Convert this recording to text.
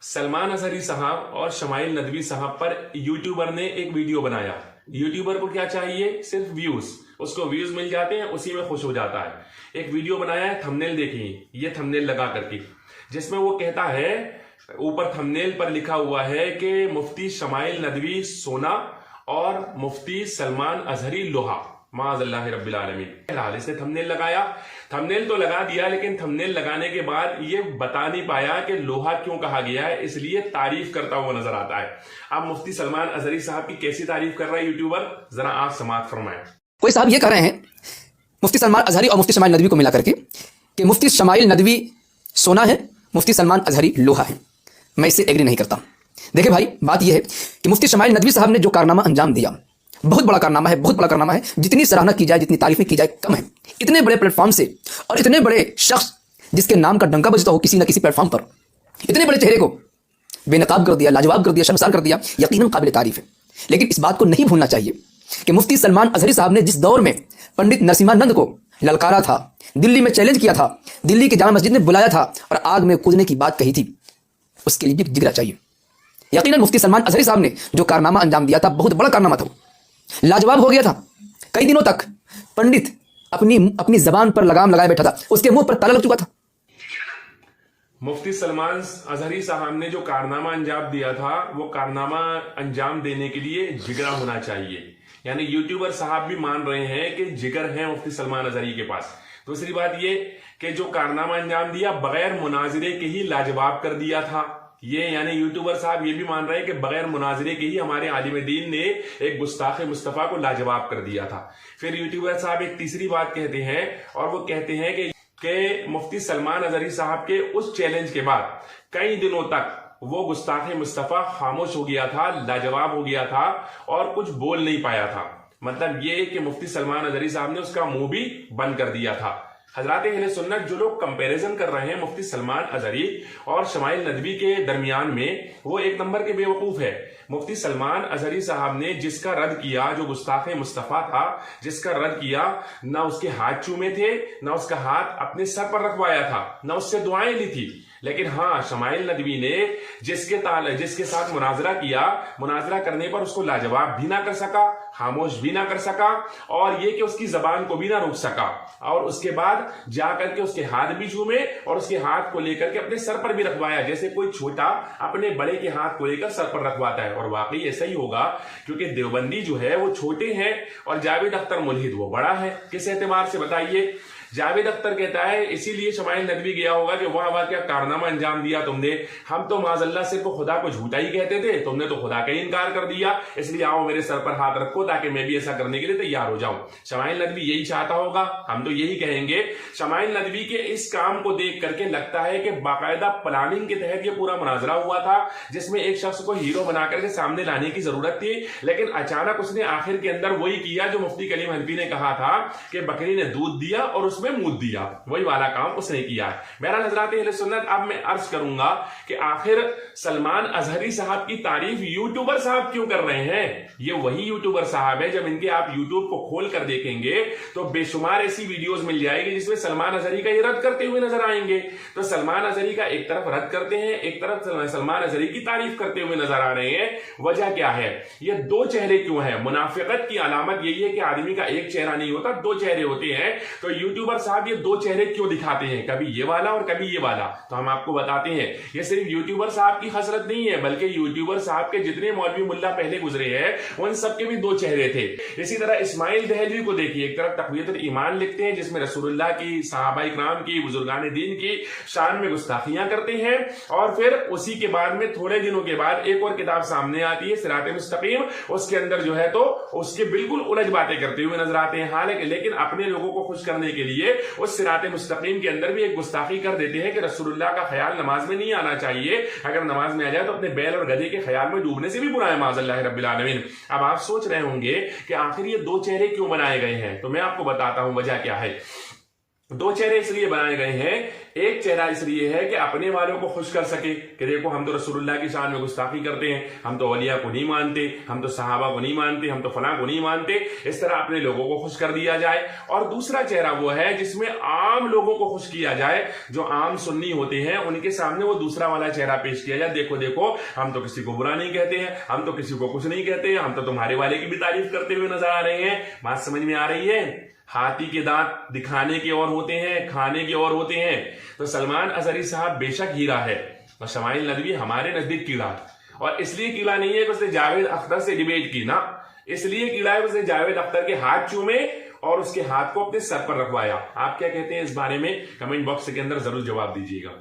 सलमान अजहरी साहब और शमाइल नदवी साहब पर यूट्यूबर ने एक वीडियो बनाया। यूट्यूबर को क्या चाहिए? सिर्फ व्यूज। उसको व्यूज मिल जाते हैं, उसी में खुश हो जाता है। एक वीडियो बनाया है, थंबनेल देखिए, ये थंबनेल लगा करके, जिसमें वो कहता है, ऊपर थंबनेल पर लिखा हुआ है कि मुफ्ती शमाइल नदवी सोना और मुफ्ती सलमान अजहरी लोहा। माज़अल्लाह रब्बिल आलमीन। इसने थंबनेल लगाया, थंबनेल तो लगा दिया, लेकिन थंबनेल लगाने के बाद ये बता नहीं पाया कि लोहा क्यों कहा गया है, इसलिए तारीफ करता हुआ नजर आता है। अब मुफ्ती सलमान अजहरी साहब की कैसी तारीफ कर रहा है यूट्यूबर, जरा आप समाअत फरमाएं। कोई साहब ये कह रहे हैं मुफ्ती सलमान अजहरी और मुफ्ती शमाइल नदवी को मिला करके कि मुफ्ती शमाइल नदवी सोना है, मुफ्ती सलमान अजहरी लोहा है। मैं इससे एग्री नहीं करता। देखिए भाई, बात यह है कि मुफ्ती शमाइल नदवी साहब ने जो कारनामा अंजाम दिया, बहुत बड़ा कारनामा है, बहुत बड़ा कारनामा है। जितनी सराहना की जाए, जितनी तारीफें की जाए, कम है। इतने बड़े प्लेटफॉर्म से और इतने बड़े शख्स जिसके नाम का डंका बजता हो किसी न किसी प्लेटफॉर्म पर, इतने बड़े चेहरे को बेनकाब कर दिया, लाजवाब कर दिया, शर्मसार कर दिया, यकीनन काबिल तारीफ है। लेकिन इस बात को नहीं भूलना चाहिए कि मुफ्ती सलमान अजहरी साहब ने जिस दौर में पंडित नरसिम्हानंद को ललकारा था, दिल्ली में चैलेंज किया था, दिल्ली की जामा मस्जिद में बुलाया था और आग में कूदने की बात कही थी, उसके लिए भी जिगरा चाहिए। यकीनन मुफ्ती सलमान अजहरी साहब ने जो कारनामा अंजाम दिया था, बहुत बड़ा कारनामा था, लाजवाब हो गया था। कई दिनों तक पंडित अपनी जबान पर लगाम लगाए बैठा था, उसके मुंह पर ताला लग चुका था। मुफ्ती सलमान अजहरी साहब ने जो कारनामा अंजाम दिया था, वो कारनामा अंजाम देने के लिए जिगरा होना चाहिए। यानी यूट्यूबर साहब भी मान रहे हैं कि जिगर है मुफ्ती सलमान अजहरी के पास। दूसरी बात ये कि जो कारनामा अंजाम दिया बगैर मुनाजिरे के ही लाजवाब कर दिया था। ये यानी यूट्यूबर साहब ये भी मान रहे हैं कि बगैर मुनाजिरे के ही हमारे आलिम दीन ने एक गुस्ताखे मुस्तफा को लाजवाब कर दिया था। फिर यूट्यूबर साहब एक तीसरी बात कहते हैं, और वो कहते हैं कि मुफ्ती सलमान अजहरी साहब के उस चैलेंज के बाद कई दिनों तक वो गुस्ताखे मुस्तफा खामोश हो गया था, लाजवाब हो गया था और कुछ बोल नहीं पाया था। मतलब ये कि मुफ्ती सलमान अजहरी साहब ने उसका मुंह भी बंद कर दिया था। हजरात अहले सुन्नत, जो लोग कंपैरिजन कर रहे हैं मुफ्ती सलमान अजहरी और शमाइल नदवी के दरमियान में, वो एक नंबर के बेवकूफ है। मुफ्ती सलमान अजहरी साहब ने जिसका रद्द किया, जो गुस्ताखे मुस्तफा था, जिसका रद्द किया, ना उसके हाथ चूमे थे, ना उसका हाथ अपने सर पर रखवाया था, ना उससे दुआएं ली थी। लेकिन हाँ, शमाइल नदवी ने जिसके साथ मुनाजरा किया, मुनाजरा करने पर उसको लाजवाब भी ना कर सका, खामोश भी ना कर सका, और ये कि उसकी जबान को भी ना रोक सका, और उसके बाद जाकर के उसके हाथ भी चूमे और उसके हाथ को लेकर के अपने सर पर भी रखवाया, जैसे कोई छोटा अपने बड़े के हाथ को लेकर सर पर रखवाता है। और वाकई ऐसा ही होगा, क्योंकि देवबंदी जो है वो छोटे हैं और जावेद अख्तर मुल्हिद वो बड़ा है। किस एतबार से बताइए? जावेद अख्तर कहता है इसीलिए शमाइल नदवी गया होगा कि वाह क्या कारनामा अंजाम दिया तुमने, हम तो माज़अल्लाह सिर्फ खुदा को झूठा ही कहते थे, तुमने तो खुदा का ही इनकार कर दिया, इसलिए आओ मेरे सर पर हाथ रखो ताकि मैं भी ऐसा करने के लिए तैयार हो जाऊं। शमाइल नदवी यही चाहता होगा, हम तो यही कहेंगे। शमाइल नदवी के इस काम को देख करके लगता है कि बाकायदा प्लानिंग के तहत ये पूरा मुनाजरा हुआ था, जिसमें एक शख्स को हीरो बनाकर के सामने लाने की जरूरत थी, लेकिन अचानक उसने आखिर के अंदर वही किया जो मुफ्ती कलीम हनफी ने कहा था कि बकरी ने दूध दिया और उसमें मूत दिया, वही वाला काम उसने किया है। बहरहाल हज़रात अहले सुन्नत, अब मैं अर्ज करूंगा कि आखिर सलमान अजहरी साहब की तारीफ यूट्यूबर साहब क्यों कर रहे हैं? ये वही यूट्यूबर साहब है, जब इनके आप यूट्यूब को खोल कर देखेंगे तो बेशुमार ऐसी वीडियोस मिल जाएगी जिसमें सलमान अजहरी का ये रद्द करते हुए नजर आएंगे। तो सलमान अजहरी का एक तरफ रद्द करते हैं, एक तरफ सलमान अजहरी की तारीफ करते हुए नजर आ रहे हैं। वजह क्या है? ये दो चेहरे क्यों है? मुनाफिकत की अलामत यही है कि आदमी का एक चेहरा नहीं होता, दो चेहरे होते हैं। तो यूट्यूबर साहब ये दो चेहरे क्यों दिखाते हैं, कभी ये वाला और कभी ये वाला? तो हम आपको बताते हैं, ये सिर्फ यूट्यूबर साहब की हसरत नहीं है, बल्कि यूट्यूबर साहब के जितने मौलवी मुल्ला पहले गुजरे हैं उन सबके भी दो चेहरे थे। इसी तरह इस्माइल दहलवी को देखिए, एक तरफ तक़वियतुल ईमान लिखते हैं जिसमें रसूलुल्लाह की, सहाबाए किराम की, बुजुर्गान दीन की शान में गुस्ताखियां करते हैं, और फिर उसी के बाद में थोड़े दिनों के बाद एक और किताब सामने आती है सिराते मुस्तकीम, उसके अंदर जो है तो उसके बिल्कुल उलझ बातें करते हुए नजर आते हैं। हालांकि लेकिन अपने लोगों को खुश करने के लिए उस सिराते मुस्तकीम के अंदर भी एक गुस्ताखी कर देते हैं कि रसूलुल्लाह का ख्याल नमाज में नहीं आना चाहिए, अगर नमाज में आ जाए तो अपने बैल और गधे के ख्याल में डूबने से भी बुरा है, माज़अल्लाह रब्बिल आलमीन। अब आप सोच रहे होंगे कि आखिर ये दो चेहरे क्यों बनाए गए हैं, तो मैं आपको बताता हूं वजह क्या है। दो चेहरे इसलिए बनाए गए हैं, एक चेहरा इसलिए है कि अपने वालों को खुश कर सके कि देखो हम तो रसूलुल्लाह की शान में गुस्ताखी करते हैं, हम तो औलिया को नहीं मानते, हम तो सहाबा को नहीं मानते, हम तो फलां को नहीं मानते, इस तरह अपने लोगों को खुश कर दिया जाए। और दूसरा चेहरा वो है जिसमें आम लोगों को खुश किया जाए, जो आम सुन्नी होते हैं उनके सामने वो दूसरा वाला चेहरा पेश किया जाए, देखो देखो हम तो किसी को बुरा नहीं कहते हैं, हम तो किसी को कुछ नहीं कहते हैं, हम तो तुम्हारे वाले की भी तारीफ करते हुए नजर आ रहे हैं। बात समझ में आ रही है? हाथी के दांत दिखाने के और होते हैं, खाने के और होते हैं। तो सलमान अजहरी साहब बेशक हीरा है और शमाइल नदवी हमारे नजदीक कीड़ा, और इसलिए कीड़ा नहीं है कि उसने जावेद अख्तर से डिबेट की ना, इसलिए कीड़ा है उसने जावेद अख्तर के हाथ चूमे और उसके हाथ को अपने सर पर रखवाया। आप क्या कहते हैं इस बारे में? कमेंट बॉक्स के अंदर जरूर जवाब दीजिएगा।